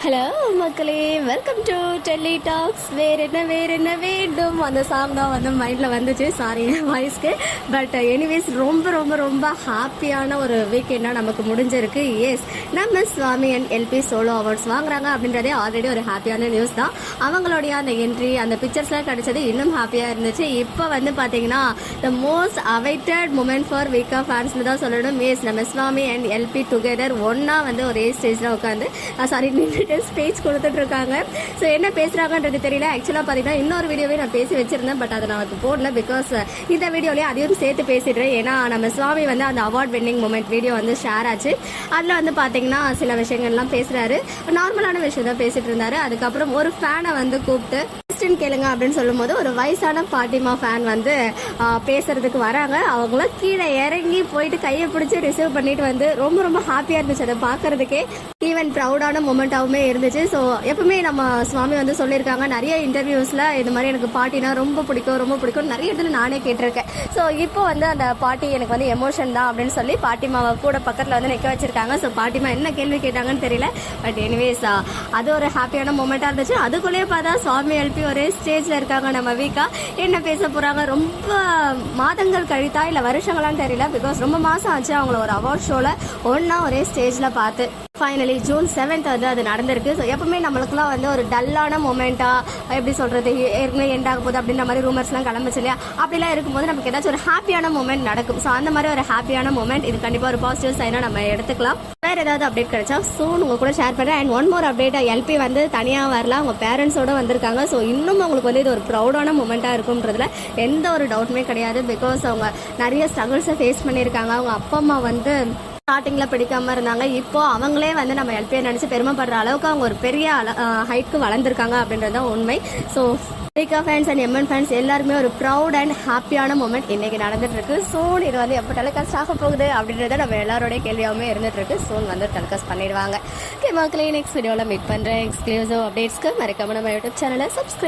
Hello மக்களே, welcome to Delhi tax. வேற என்ன வேண்டும் அந்த சாங் தான் வந்து மைண்டில் வந்துச்சு. சாரி வாய்ஸ்க்கு. பட் எனிவேஸ் ரொம்ப ரொம்ப ரொம்ப ஹாப்பியான ஒரு வீக்கெண்டாக நமக்கு முடிஞ்சிருக்கு. எஸ், நம்ம சுவாமி அண்ட் எல்பி சோலோ அவார்ட்ஸ் வாங்குறாங்க அப்படின்றதே ஆல்ரெடி ஒரு ஹாப்பியான நியூஸ் தான். அவங்களுடைய அந்த என்ட்ரி, அந்த பிக்சர்ஸ்லாம் கிடைச்சது இன்னும் ஹாப்பியாக இருந்துச்சு. இப்போ வந்து பார்த்தீங்கன்னா the most awaited moment for வீக்கா ஃபேன்ஸ்னு தான் சொல்லணும். எஸ், நம்ம சுவாமி அண்ட் எல்பி டுகெதர் ஒன்னா வந்து ஒரே ஸ்டேஜில் உட்காந்து நின்று ஸ்பீச் கொடுத்துட்டு இருக்காங்க. ஸோ என்ன பேசுறாங்கன்றது தெரியல. ஆக்சுவலாக பார்த்தீங்கன்னா இன்னொரு வீடியோவே நான் பேசி வச்சிருந்தேன், பட் அதை நான் அது போடல. பிகாஸ் இந்த வீடியோலேயே அதையும் சேர்த்து பேசிடுறேன். ஏன்னா நம்ம சுவாமி வந்து அந்த அவார்ட் வின்னிங் மூமெண்ட் வீடியோ வந்து ஷேர் ஆச்சு. அதில் வந்து பார்த்தீங்கன்னா சில விஷயங்கள்லாம் பேசுறாரு. நார்மலான விஷயம் தான் பேசிட்டு இருந்தாரு. அதுக்கப்புறம் ஒரு ஃபேனை வந்து கூப்பிட்டு கேளுங்க அப்படின்னு சொல்லும் போது ஒரு வயசான பாட்டிமா ஃபேன் வந்து பேசுறதுக்கு வராங்க. அவங்களும் கீழே இறங்கி போயிட்டு கையை பிடிச்சி ரிசீவ் பண்ணிட்டு வந்து ரொம்ப ரொம்ப ஹாப்பியா இருந்துச்சு. அதை பாக்குறதுக்கே ஈவன் ப்ரௌடான மூமெண்டாவுமே இருந்துச்சு. ஸோ எப்பவுமே நம்ம சுவாமி வந்து சொல்லியிருக்காங்க நிறைய இன்டர்வியூஸ்ல இந்த மாதிரி எனக்கு பாட்டினா ரொம்ப பிடிக்கும் நிறைய இடத்துல நானே கேட்டிருக்கேன். ஸோ இப்போ வந்து அந்த பாட்டி எனக்கு வந்து எமோஷன் தான் அப்படின்னு சொல்லி பாட்டிமாவை கூட பக்கத்தில் வந்து நிற்க வச்சிருக்காங்க. ஸோ பாட்டிமா என்ன கேள்வி கேட்டாங்கன்னு தெரியல. பட் எனிவேஸ் அது ஒரு ஹாப்பியான மூமெண்டா இருந்துச்சு. அதுக்குள்ளேயே பார்த்தா சுவாமி எல்பி ஒரே ஸ்டேஜ்ல இருக்காங்க. நம்ம வீக்கா என்ன பேச போறாங்க, ரொம்ப மாதங்கள் கழித்தா இல்ல வருஷங்களான்னு தெரியல. பிகாஸ் ரொம்ப மாசம் ஆச்சு அவங்கள ஒரு அவார்ட் ஷோல ஒன்னா ஒரே ஸ்டேஜ்ல பார்த்து. ஃபைனலி ஜூன் 7th வந்து அது நடந்திருக்கு. ஸோ எப்பவுமே நம்மளுக்குலாம் வந்து ஒரு டல்லான மொமெண்டா, எப்படி சொல்றது, ஏற்கனவே எண்ட் ஆக போகுது அப்படின்ற மாதிரி ரூமர்ஸ்லாம் கிளம்பிச்சு இல்லையா? அப்படிலாம் இருக்கும்போது நமக்கு ஏதாச்சும் ஒரு ஹாப்பியான மூமெண்ட் நடக்கும். ஸோ அந்த மாதிரி ஒரு ஹாப்பியான மூமெண்ட் இது கண்டிப்பாக ஒரு பாசிட்டிவ் சைனாக நம்ம எடுத்துக்கலாம். வேற ஏதாவது அப்டேட் கிடைச்சா சூன் உங்க கூட ஷேர் பண்ணுறேன். And one more update, LP வந்து தனியாக வரல, அவங்க பேரண்ட்ஸோட வந்திருக்காங்க. ஸோ இன்னும் அவங்களுக்கு வந்து இது ஒரு ப்ரௌடான மூமெண்ட்டாக இருக்கும்ன்றதுல எந்த ஒரு டவுட்டுமே கிடையாது. பிகாஸ் அவங்க நிறைய ஸ்ட்ரகிள்ஸை ஃபேஸ் பண்ணியிருக்காங்க. அவங்க அப்பா அம்மா வந்து ஸ்டார்டிங்ல பிடிக்காம இருந்தாங்க. இப்போ அவங்களே வந்து நம்ம எல்பியை நினைச்சு பெருமைப்படுற அளவுக்கு அவங்க ஒரு பெரிய ஹைட்க்கு வளர்ந்துருக்காங்க அப்படின்றது உண்மை. ஸோ வீக்கா ஃபேன்ஸ் அண்ட் எம்என் ஃபேன்ஸ் எல்லாருமே ஒரு ப்ரௌட் அண்ட் ஹாப்பியான மூமெண்ட் இன்னைக்கு நடந்துட்டு இருக்கு. சோன் இது வந்து எப்போ டெலிகாஸ்ட் ஆக போகுது அப்படின்றத நம்ம எல்லாரோடைய கேள்வியாகவே இருந்துட்டு இருக்கு. சோன் வந்து டெலிகாஸ்ட் பண்ணிடுவாங்க. ஓகே மக்களே, நெக்ஸ்ட் வீடியோவில் மீட் பண்றேன். எக்ஸ்க்ளூசிவ் அப்டேட்ஸ்க்கு மறக்காம நம்ம யூடியூப் சேனலை சப்ஸ்கிரைப்